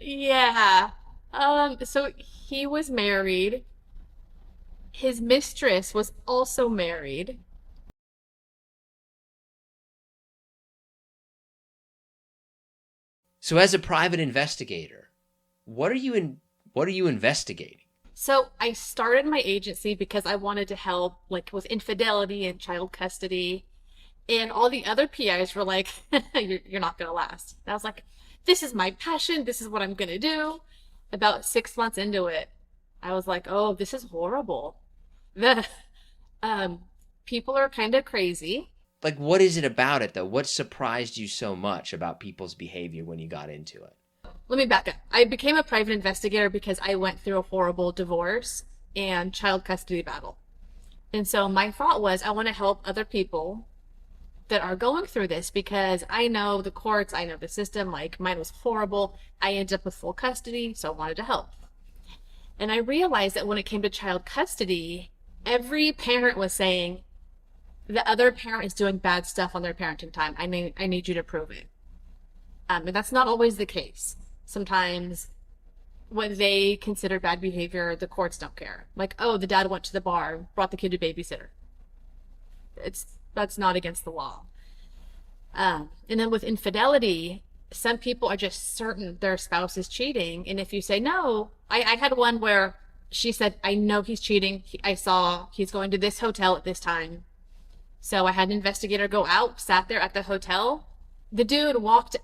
Yeah. So he was married. His mistress was also married. So as a private investigator, what are you investigating? So I started my agency because I wanted to help like with infidelity and child custody. And all the other PIs were like, you're not gonna last. And I was like, this is my passion, this is what I'm gonna do. About 6 months into it, I was like, oh, this is horrible. The um people are kind of crazy. Like what is it about it though? What surprised you so much about people's behavior when you got into it? Let me back up. I became a private investigator because I went through a horrible divorce and child custody battle. And so my thought was I want to help other people that are going through this because I know the courts, I know the system, like mine was horrible. I ended up with full custody, so I wanted to help. And I realized that when it came to child custody, every parent was saying the other parent is doing bad stuff on their parenting time. I need you to prove it. And that's not always the case. Sometimes what they consider bad behavior, the courts don't care. Like, oh, the dad went to the bar, brought the kid to babysitter. It's That's not against the law. And then with infidelity, some people are just certain their spouse is cheating. And if you say no, I had one where she said, I know he's cheating. I saw he's going to this hotel at this time. So I had an investigator go out, sat there at the hotel. The dude walked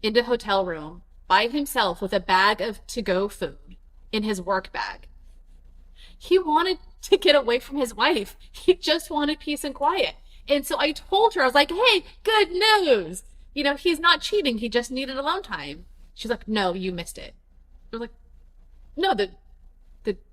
into the hotel room by himself with a bag of to-go food in his work bag. He wanted to get away from his wife. He just wanted peace and quiet. And so I told her, I was like, hey, good news. He's not cheating. He just needed alone time. She's like, no, you missed it. I was like, no,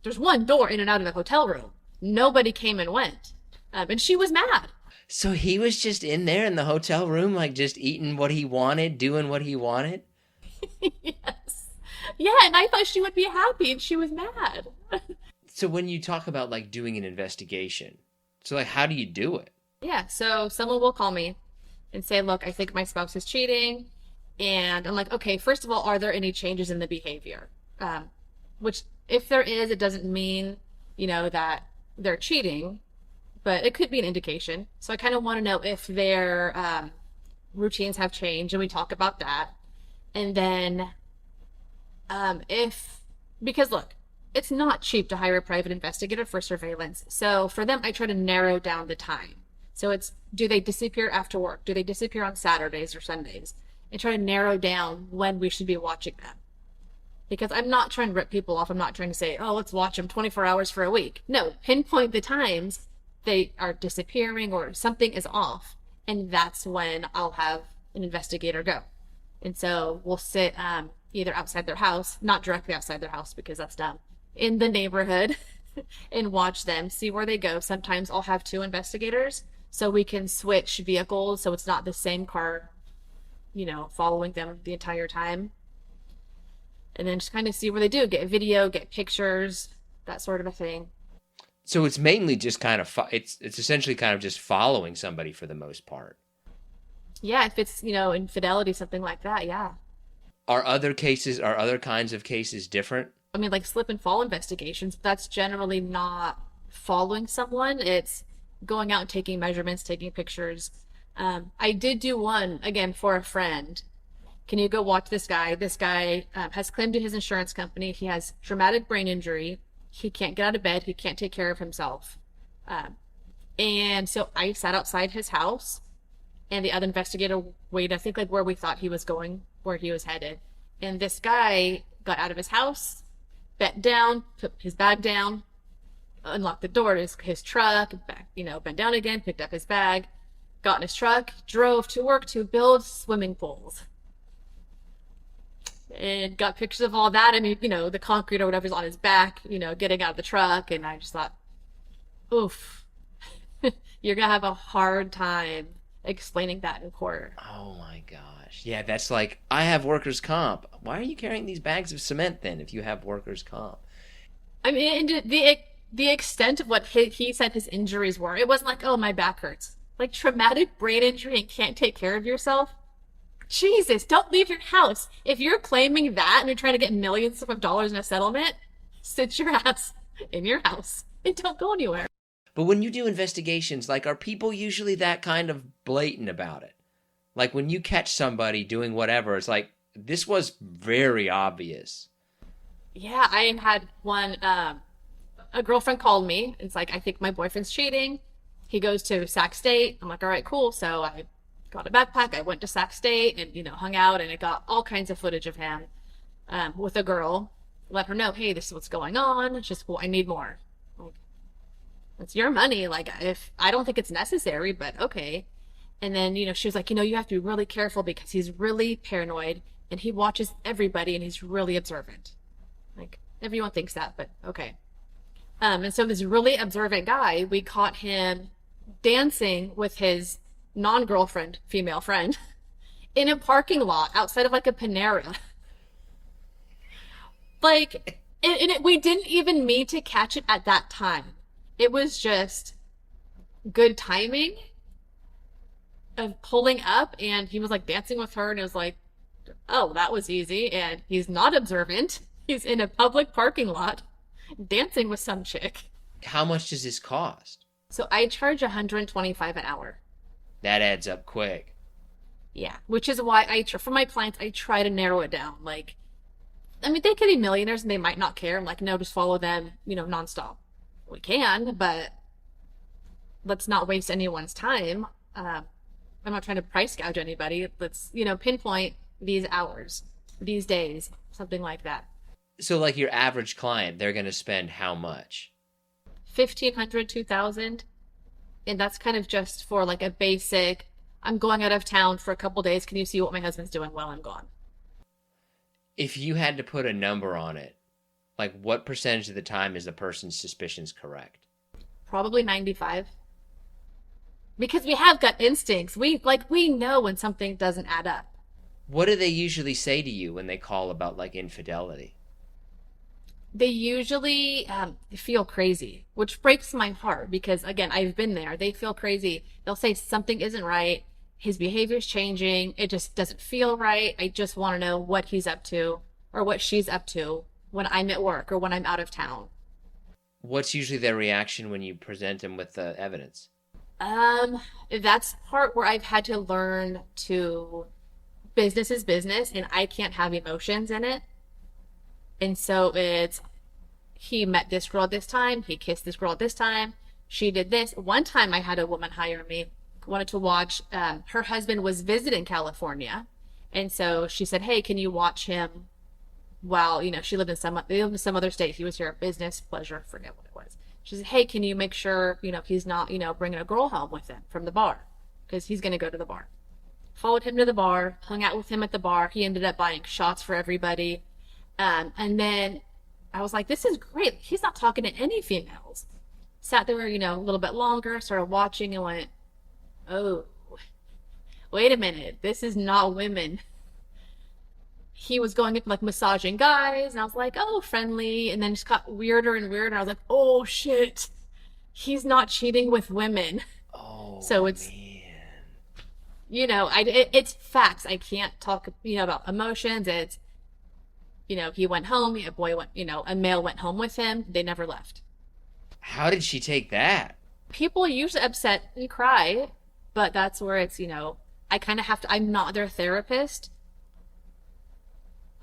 there's one door in and out of the hotel room. Nobody came and went. And she was mad. So he was just in there in the hotel room, like just eating what he wanted, doing what he wanted? Yes. Yeah, and I thought she would be happy, and she was mad. So when you talk about like doing an investigation, so like how do you do it? Yeah, so someone will call me and say, look, I think my spouse is cheating. And I'm like, okay, first of all, are there any changes in the behavior? Which, if there is, it doesn't mean, that they're cheating, but it could be an indication. So I kind of want to know if their routines have changed, and we talk about that. And then if, because look, it's not cheap to hire a private investigator for surveillance. So for them, I try to narrow down the time. So it's, do they disappear after work? Do they disappear on Saturdays or Sundays? And try to narrow down when we should be watching them. Because I'm not trying to rip people off. I'm not trying to say, oh, let's watch them 24 hours for a week. No, pinpoint the times they are disappearing or something is off. And that's when I'll have an investigator go. And so we'll sit either outside their house, not directly outside their house because that's dumb, in the neighborhood and watch them, see where they go. Sometimes I'll have two investigators so we can switch vehicles so it's not the same car, following them the entire time. And then just kind of see where they do, get video, get pictures, that sort of a thing. So it's mainly just kind of it's essentially kind of just following somebody for the most part. Yeah, if it's, infidelity, something like that, yeah. Are other kinds of cases different? I mean, like slip and fall investigations, that's generally not following someone. It's going out and taking measurements, taking pictures. I did do one, again, for a friend. Can you go watch this guy? This guy has claimed to his insurance company he has traumatic brain injury. He can't get out of bed. He can't take care of himself. Um, and so I sat outside his house, and the other investigator waited, I think, like where we thought he was going, where he was headed. And this guy got out of his house, bent down, put his bag down, unlocked the door to his truck, back, bent down again, picked up his bag, got in his truck, drove to work to build swimming pools. And got pictures of all that. I mean, the concrete or whatever's on his back, getting out of the truck. And I just thought, oof, you're going to have a hard time explaining that in court. Oh my gosh. Yeah, that's like I have workers' comp. Why are you carrying these bags of cement then if you have workers' comp? I mean, and the extent of what he said his injuries were, it wasn't like, oh, my back hurts. Like traumatic brain injury and can't take care of yourself. Jesus, don't leave your house. If you're claiming that and you're trying to get millions of dollars in a settlement, sit your ass in your house and don't go anywhere. But when you do investigations, like, are people usually that kind of blatant about it? Like, when you catch somebody doing whatever, it's like, this was very obvious. Yeah, I had one, a girlfriend called me. It's like, I think my boyfriend's cheating. He goes to Sac State. I'm like, all right, cool. So I got a backpack. I went to Sac State and, hung out and I got all kinds of footage of him with a girl. Let her know, hey, this is what's going on. It's just, well, I need more. Like, it's your money. Like, if I don't think it's necessary, but okay. And then, she was like, you have to be really careful because he's really paranoid and he watches everybody and he's really observant. Like, everyone thinks that, but okay. And so this really observant guy, we caught him dancing with his non-girlfriend, female friend, in a parking lot outside of like a Panera. Like, we didn't even mean to catch it at that time. It was just good timing of pulling up, and he was like dancing with her, and it was like, oh, that was easy. And he's not observant. He's in a public parking lot dancing with some chick. How much does this cost? So I charge 125 an hour. That adds up quick. Yeah, which is why for my clients, I try to narrow it down. Like, I mean, they could be millionaires and they might not care. I'm like, no, just follow them, nonstop. We can, but let's not waste anyone's time. I'm not trying to price gouge anybody. Let's, pinpoint these hours, these days, something like that. So, like, your average client, they're going to spend how much? 1,500, 2,000. And that's kind of just for like a basic, I'm going out of town for a couple days. Can you see what my husband's doing while I'm gone? If you had to put a number on it, like, what percentage of the time is the person's suspicions correct? Probably 95. Because we have gut instincts. We know when something doesn't add up. What do they usually say to you when they call about, like, infidelity? They usually feel crazy, which breaks my heart because, again, I've been there. They feel crazy. They'll say something isn't right. His behavior's changing. It just doesn't feel right. I just want to know what he's up to or what she's up to when I'm at work or when I'm out of town. What's usually their reaction when you present them with the evidence? That's the part where I've had to learn to business is business and I can't have emotions in it. And so it's, he met this girl at this time, he kissed this girl at this time, she did this. One time I had a woman hire me, wanted to watch, her husband was visiting California. And so she said, hey, can you watch him while, they lived in some other state. He was here at business, pleasure, forget what it was. She said, hey, can you make sure, he's not, bringing a girl home with him from the bar? Because he's going to go to the bar. Followed him to the bar, hung out with him at the bar. He ended up buying shots for everybody. And then I was like, this is great. He's not talking to any females. Sat there, a little bit longer, started watching and went, oh, wait a minute. This is not women. He was going like massaging guys and I was like, oh, friendly. And then just got weirder and weirder. I was like, oh shit. He's not cheating with women. Oh, so it's, man. It's facts. I can't talk, about emotions. It's, he went home, a male went home with him. They never left. How did she take that? People are usually upset and cry, but that's where it's, I kind of have to, I'm not their therapist.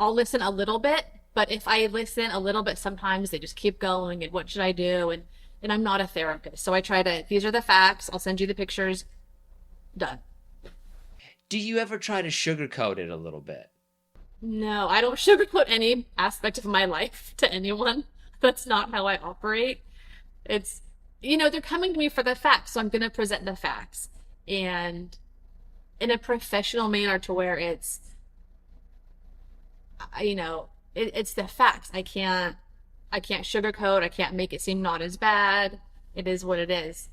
I'll listen a little bit, but if I listen a little bit, sometimes they just keep going and what should I do? And I'm not a therapist. So I try to, these are the facts. I'll send you the pictures. Done. Do you ever try to sugarcoat it a little bit? No, I don't sugarcoat any aspect of my life to anyone. That's not how I operate. It's, they're coming to me for the facts, so I'm going to present the facts. And in a professional manner to where it's, it's the facts. I can't sugarcoat. I can't make it seem not as bad. It is what it is.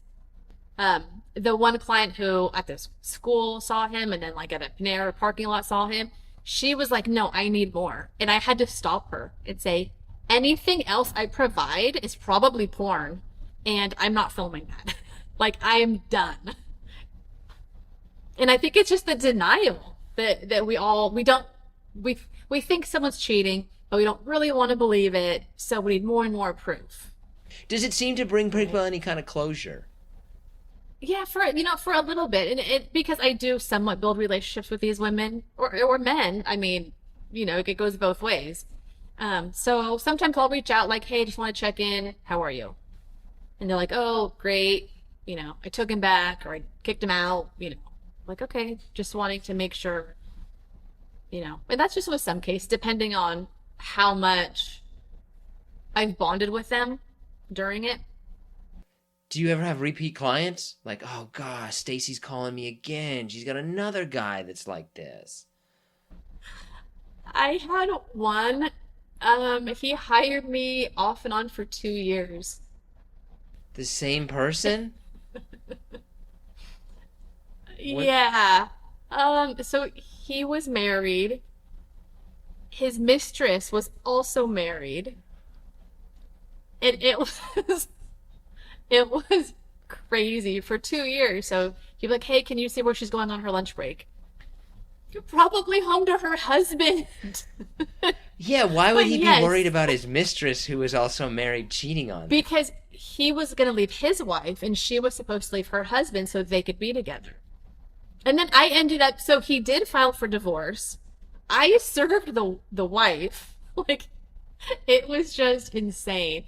The one client who at the school saw him and then like at a Panera parking lot saw him, she was like, no, I need more. And I had to stop her and say, anything else I provide is probably porn and I'm not filming that. Like, I am done. And I think it's just the denial. that we think someone's cheating, but we don't really want to believe it, so we need more and more proof. Does it seem to bring people Right. any kind of closure? Yeah, for a little bit, and it because I do somewhat build relationships with these women or men. I mean, it goes both ways. So sometimes I'll reach out like, hey, just want to check in. How are you? And they're like, oh, great. I took him back or I kicked him out. Like, okay, just wanting to make sure. And that's just with some case, depending on how much I've bonded with them during it. Do you ever have repeat clients? Like, oh gosh, Stacy's calling me again. She's got another guy that's like this. I had one. He hired me off and on for 2 years. The same person? What? Yeah. So he was married. His mistress was also married. And it was it was crazy for 2 years. So he'd be like, hey, can you see where she's going on her lunch break? You're probably home to her husband. Yeah, why would But he be worried yes, about his mistress who was also married cheating on him? because he was going to leave his wife and she was supposed to leave her husband so they could be together. And then I ended up, so he did file for divorce. I served the wife. Like, it was just insane.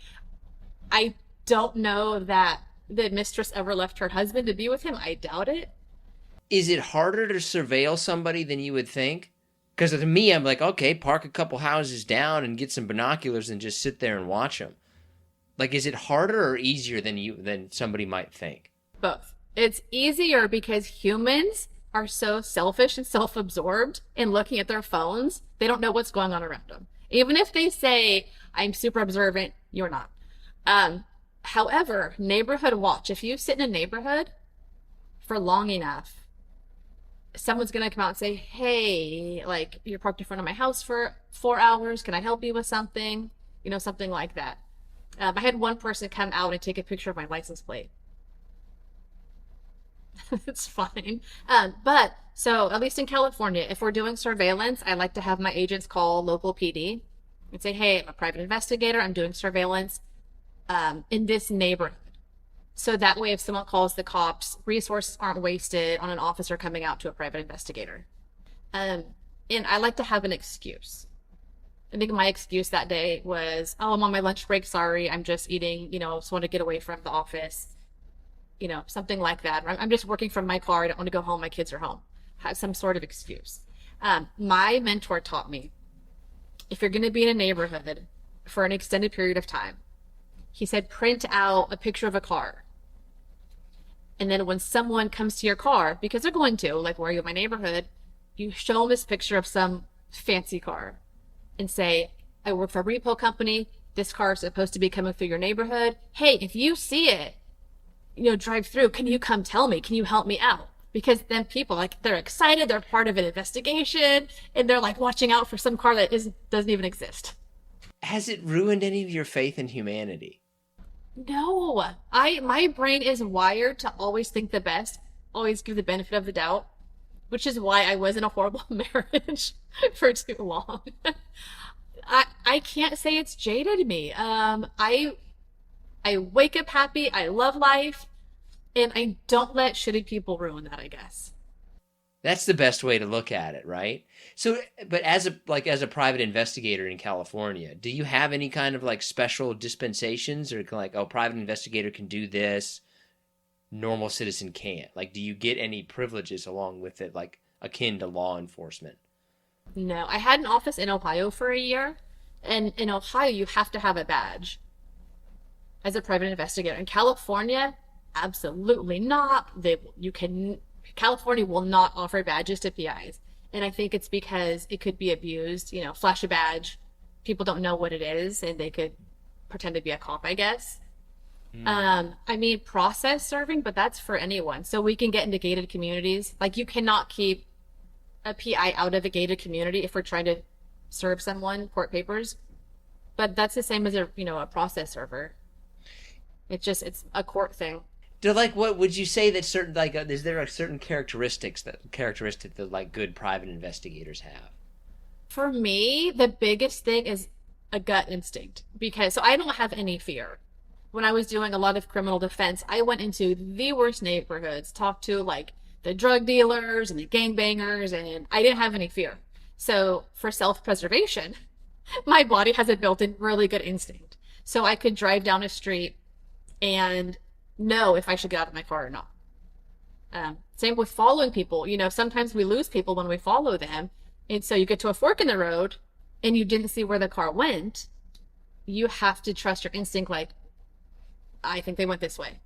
I don't know that the mistress ever left her husband to be with him. I doubt it. Is it harder to surveil somebody than you would think? Because to me, I'm like, okay, park a couple houses down and get some binoculars and just sit there and watch them. Like, is it harder or easier than somebody might think? Both. It's easier because humans are so selfish and self absorbed in looking at their phones, they don't know what's going on around them. Even if they say, I'm super observant, you're not. However, neighborhood watch, if you sit in a neighborhood for long enough, someone's going to come out and say, hey, like, you're parked in front of my house for 4 hours. Can I help you with something? Something like that. I had one person come out and take a picture of my license plate. It's fine. But so at least in California, if we're doing surveillance, I like to have my agents call local PD and say, hey, I'm a private investigator. I'm doing surveillance in this neighborhood. So that way, if someone calls the cops, resources aren't wasted on an officer coming out to a private investigator. Um, and I like to have an excuse. I think my excuse that day was, oh, I'm on my lunch break. Sorry, I'm just eating, just want to get away from the office, something like that. I'm just working from my car. I don't want to go home. My kids are home. Have some sort of excuse. My mentor taught me if you're going to be in a neighborhood for an extended period of time, he said, print out a picture of a car. And then when someone comes to your car, because they're going to, like, where are you in my neighborhood, you show them this picture of some fancy car and say, I work for a repo company. This car is supposed to be coming through your neighborhood. Hey, if you see it, drive through, can you come tell me? Can you help me out? Because then people, like, they're excited, they're part of an investigation, and they're like watching out for some car that doesn't even exist. Has it ruined any of your faith in humanity? No, my brain is wired to always think the best, always give the benefit of the doubt, which is why I was in a horrible marriage for too long. I can't say it's jaded me. I wake up happy, I love life, and I don't let shitty people ruin that, I guess. That's the best way to look at it, right? So, but as a private investigator in California, do you have any kind of like special dispensations or like, oh, private investigator can do this, normal citizen can't? Like, do you get any privileges along with it, like akin to law enforcement? No, I had an office in Ohio for a year, and in Ohio you have to have a badge as a private investigator. In California, absolutely not. California will not offer badges to PIs. And I think it's because it could be abused. Flash a badge, people don't know what it is, and they could pretend to be a cop, I guess. Hmm. I mean, process serving, but that's for anyone. So we can get into gated communities. Like, you cannot keep a PI out of a gated community if we're trying to serve someone court papers. But that's the same as a process server. It's a court thing. Do like what would you say that certain like is there a certain characteristic that like good private investigators have? For me, the biggest thing is a gut instinct because so I don't have any fear. When I was doing a lot of criminal defense, I went into the worst neighborhoods, talked to like the drug dealers and the gangbangers, and I didn't have any fear. So for self-preservation, my body has a built-in really good instinct. So I could drive down a street and know if I should get out of my car or not. Same with following people. You know, sometimes we lose people when we follow them. And so you get to a fork in the road and you didn't see where the car went. You have to trust your instinct, like, I think they went this way.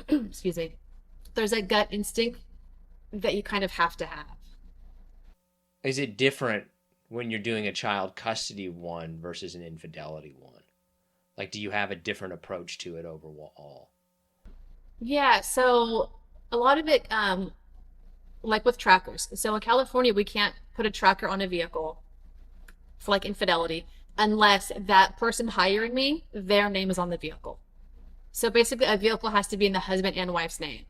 Excuse me. There's a gut instinct that you kind of have to have. Is it different when you're doing a child custody one versus an infidelity one? Like, do you have a different approach to it overall? Yeah, so a lot of it, like with trackers. So in California, we can't put a tracker on a vehicle for like infidelity unless that person hiring me, their name is on the vehicle. So basically, a vehicle has to be in the husband and wife's name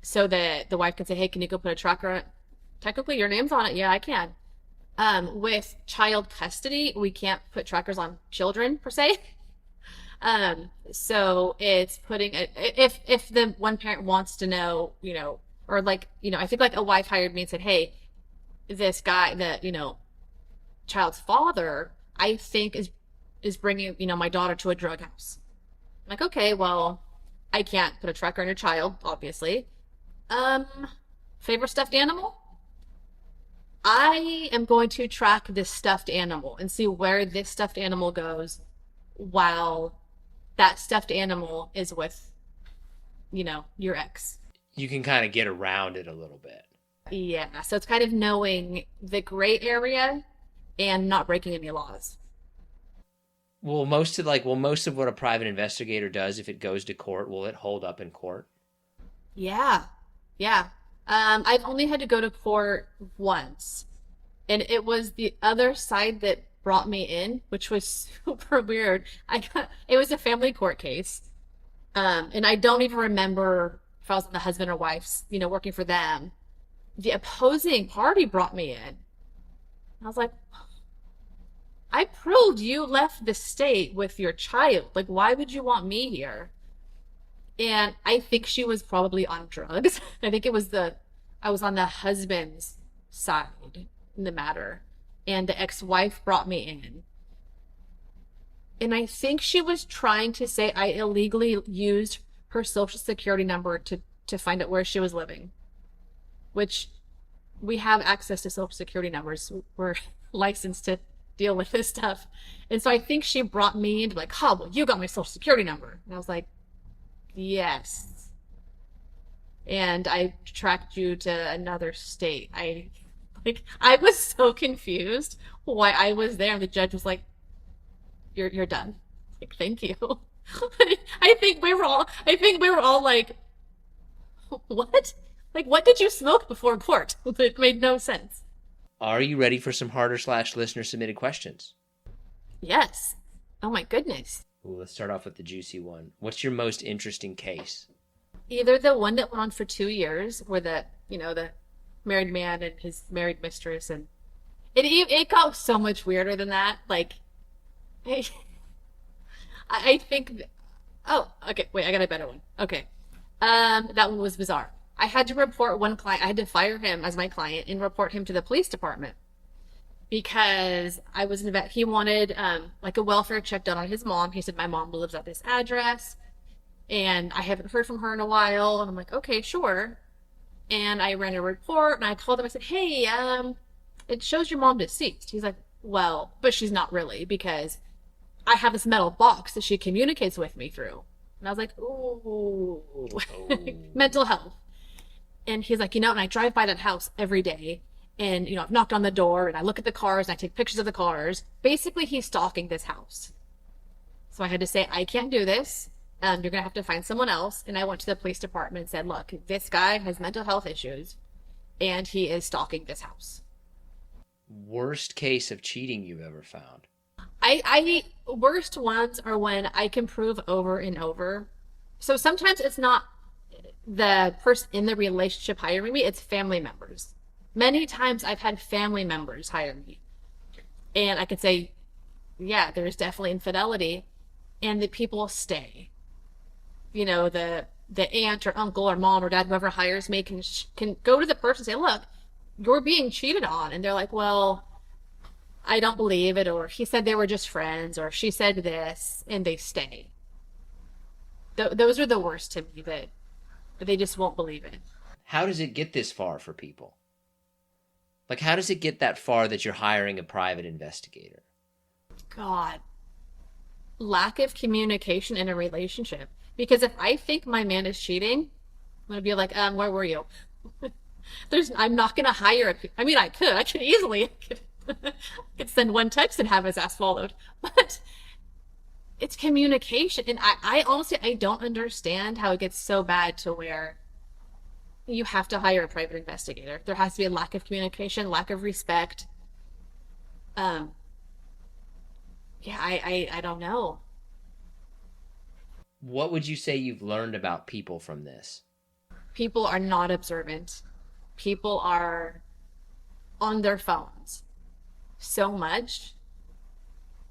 so that the wife can say, hey, can you go put a tracker on it? Technically, your name's on it. Yeah, I can. With child custody, we can't put trackers on children per se. So it's putting it, if the one parent wants to know, you know, or like, you know, I think like a wife hired me and said, hey, this guy, that, you know, child's father, I think is bringing, you know, my daughter to a drug house. I'm like, okay, well, I can't put a tracker on your child, obviously. Um, Favorite stuffed animal? I am going to track this stuffed animal and see where this stuffed animal goes while that stuffed animal is with, you know, your ex. You can kind of get around it a little bit. Yeah, so it's kind of knowing the gray area and not breaking any laws. Most of what a private investigator does, if it goes to court, will it hold up in court? Yeah, yeah. I've only had to go to court once, and it was the other side that brought me in, which was super weird. It was a family court case, and I don't even remember if I was the husband or wife's, you know, working for them. The opposing party brought me in. I was like, I proved you left the state with your child. Like, why would you want me here? And I think she was probably on drugs. I think I was on the husband's side in the matter. And the ex-wife brought me in. And I think she was trying to say I illegally used her social security number to find out where she was living, which we have access to social security numbers. We're licensed to deal with this stuff. And so I think she brought me in to like, oh, well, you got my social security number. And I was like, yes. And I tracked you to another state. I was so confused why I was there. And the judge was like, you're done. Like, thank you. I think we were all like, what? Like, what did you smoke before court? It made no sense. Are you ready for some harder / listener submitted questions? Yes. Oh my goodness. Ooh, let's start off with the juicy one. What's your most interesting case? Either the one that went on for 2 years, where the married man and his married mistress, and it got so much weirder than that. Like, I, I think, oh, okay, wait, I got a better one. Okay, that one was bizarre. I had to report one client. I had to fire him as my client and report him to the police department because I was in a vet. He wanted like a welfare check done on his mom. He said my mom lives at this address, and I haven't heard from her in a while. And I'm like, okay, sure. And I ran a report, and I called him. I said, hey, it shows your mom deceased. He's like, well, but she's not really because I have this metal box that she communicates with me through. And I was like, ooh, mental health. And he's like, and I drive by that house every day. And, I've knocked on the door and I look at the cars and I take pictures of the cars. Basically, he's stalking this house. So I had to say, I can't do this. You're going to have to find someone else. And I went to the police department and said, look, this guy has mental health issues and he is stalking this house. Worst case of cheating you've ever found? I worst ones are when I can prove over and over So sometimes it's not the person in the relationship hiring me, it's family members. Many times I've had family members hire me, and I could say, yeah, there's definitely infidelity, and the people stay. You know, the aunt or uncle or mom or dad, whoever hires me, can go to the person and say, look, you're being cheated on, and they're like, well, I don't believe it, or he said they were just friends, or she said this, and they stay. Those are the worst to me, that they just won't believe it. How does it get this far for people? Like, how does it get that far that you're hiring a private investigator? God, lack of communication in a relationship. Because if I think my man is cheating, I'm gonna be like, where were you? I'm not gonna hire I mean, I could easily, I could send one text and have his ass swallowed. But it's communication. And I honestly, I don't understand how it gets so bad to where you have to hire a private investigator. There has to be a lack of communication, lack of respect. Um, yeah, I don't know. What would you say you've learned about people from this? People are not observant. People are on their phones so much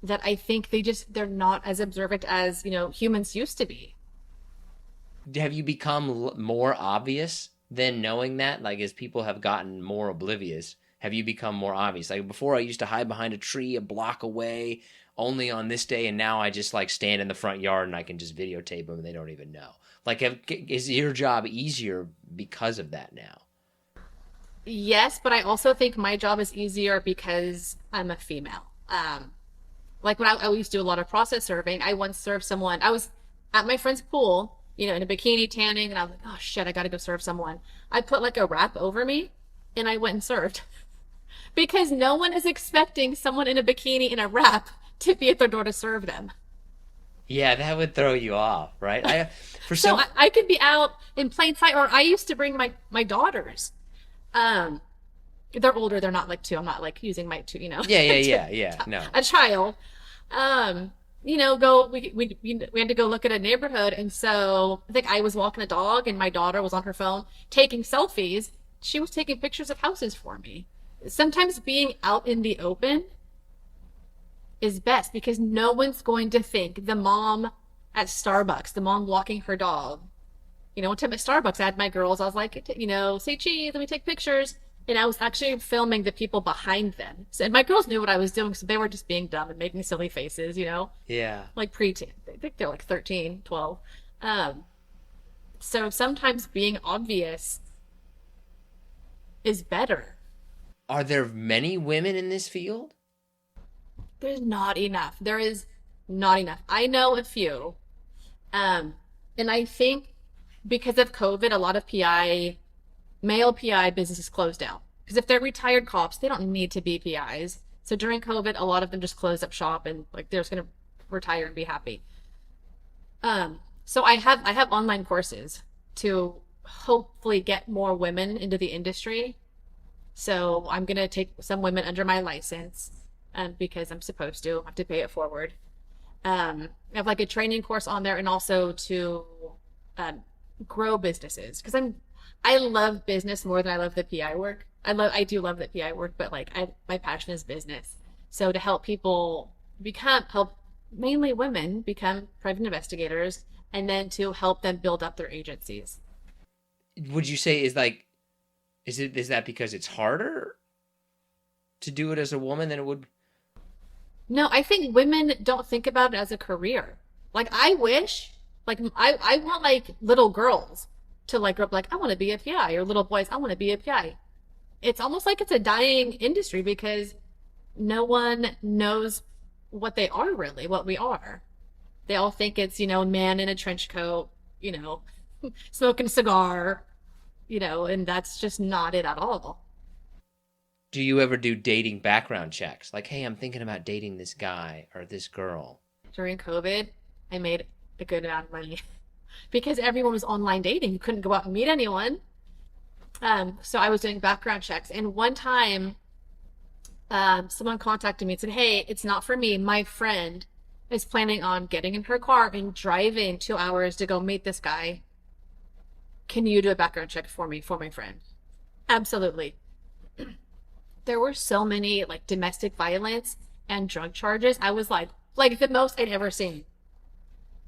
that I think they're not as observant as, humans used to be. Have you become more obvious than knowing that? Like, as people have gotten more oblivious, have you become more obvious? Like, before I used to hide behind a tree a block away only on this day, and now I just like stand in the front yard and I can just videotape them and they don't even know. Like, is your job easier because of that now? Yes, but I also think my job is easier because I'm a female. Like when I used to do a lot of process surveying, I once served someone. I was at my friend's pool, in a bikini tanning, and I was like, oh shit, I gotta go serve someone. I put like a wrap over me and I went and served because no one is expecting someone in a bikini in a wrap to be at their door to serve them. Yeah, that would throw you off, right? For So some, I could be out in plain sight, or I used to bring my daughters. Um, they're older, they're not like two. I'm not like using my two, yeah, yeah, to, yeah, yeah. No, a child. Go we had to go look at a neighborhood, and so I think I was walking a dog and my daughter was on her phone taking selfies. She was taking pictures of houses for me. Sometimes being out in the open is best because no one's going to think the mom at Starbucks, the mom walking her dog. One time at Starbucks, I had my girls, I was like, say cheese, let me take pictures. And I was actually filming the people behind them. So, and my girls knew what I was doing, so they were just being dumb and making silly faces, yeah. like preteen. I think they're like 13, 12. So sometimes being obvious is better. Are there many women in this field? There's not enough. There is not enough. I know a few. And I think because of COVID, a lot of male PI businesses closed down. Because if they're retired cops, they don't need to be PIs. So during COVID, a lot of them just closed up shop and like they're just gonna retire and be happy. So I have online courses to hopefully get more women into the industry. So I'm gonna take some women under my license, because I'm supposed to. I have to pay it forward. I have like a training course on there, and also to um, grow businesses because I love business more than I love the PI work. I do love the PI work, but like my passion is business. So to help people help mainly women become private investigators, and then to help them build up their agencies. Would you say is that because it's harder to do it as a woman than it would? No, I think women don't think about it as a career. Like I wish, like I want like little girls to like grow up like I want to be a PI, or little boys I want to be a PI. It's almost like it's a dying industry because no one knows what they are really, what we are. They all think it's, man in a trench coat, you know, smoking a cigar, and that's just not it at all. Do you ever do dating background checks? Like, hey, I'm thinking about dating this guy or this girl. During COVID, I made a good amount of money because everyone was online dating. You couldn't go out and meet anyone. So I was doing background checks. And one time, someone contacted me and said, hey, it's not for me. My friend is planning on getting in her car and driving 2 hours to go meet this guy, can you do a background check for me, for my friend? Absolutely. There were so many like domestic violence and drug charges. I was like the most I'd ever seen.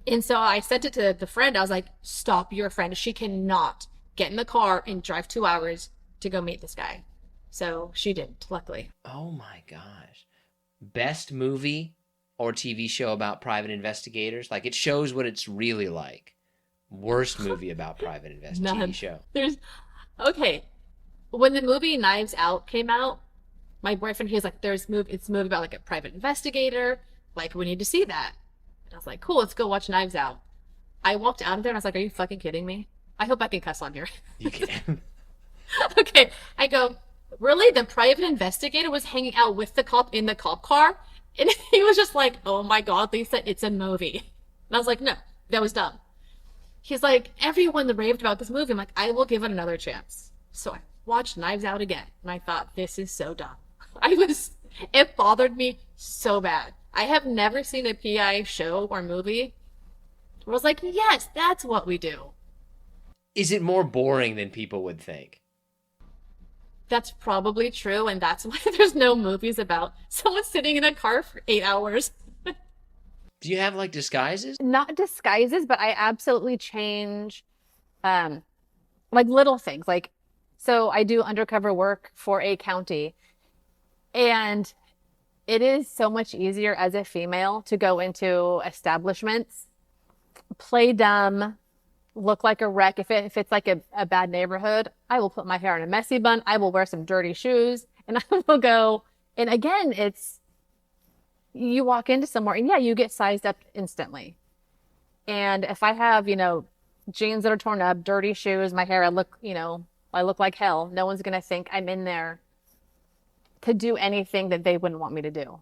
And so I sent it to the friend. I was like, stop your friend. She cannot get in the car and drive 2 hours to go meet this guy. So she didn't, luckily. Oh my gosh. Best movie or TV show about private investigators? Like it shows what it's really like. Worst movie about private investigators TV None. show. There's okay. When the movie Knives Out came out, my boyfriend, he was like, it's a movie about like a private investigator. Like, we need to see that. And I was like, cool, let's go watch Knives Out. I walked out of there and I was like, are you fucking kidding me? I hope I can cuss on here. You can. Okay. I go, really? The private investigator was hanging out with the cop in the cop car? And he was just like, oh my God, Lisa, it's a movie. And I was like, no, that was dumb. He's like, everyone raved about this movie. I'm like, I will give it another chance. So I watched Knives Out again. And I thought, this is so dumb. It bothered me so bad. I have never seen a PI show or movie where I was like, yes, that's what we do. Is it more boring than people would think? That's probably true. And that's why there's no movies about someone sitting in a car for 8 hours. Do you have like disguises? Not disguises, but I absolutely change um like little things. Like so I do undercover work for a county and it is so much easier as a female to go into establishments, play dumb, look like a wreck. If it's like a bad neighborhood, I will put my hair in a messy bun. I will wear some dirty shoes and I will go. And again, it's you walk into somewhere and yeah, you get sized up instantly. And if I have, jeans that are torn up, dirty shoes, my hair, I look like hell. No one's going to think I'm in there to do anything that they wouldn't want me to do.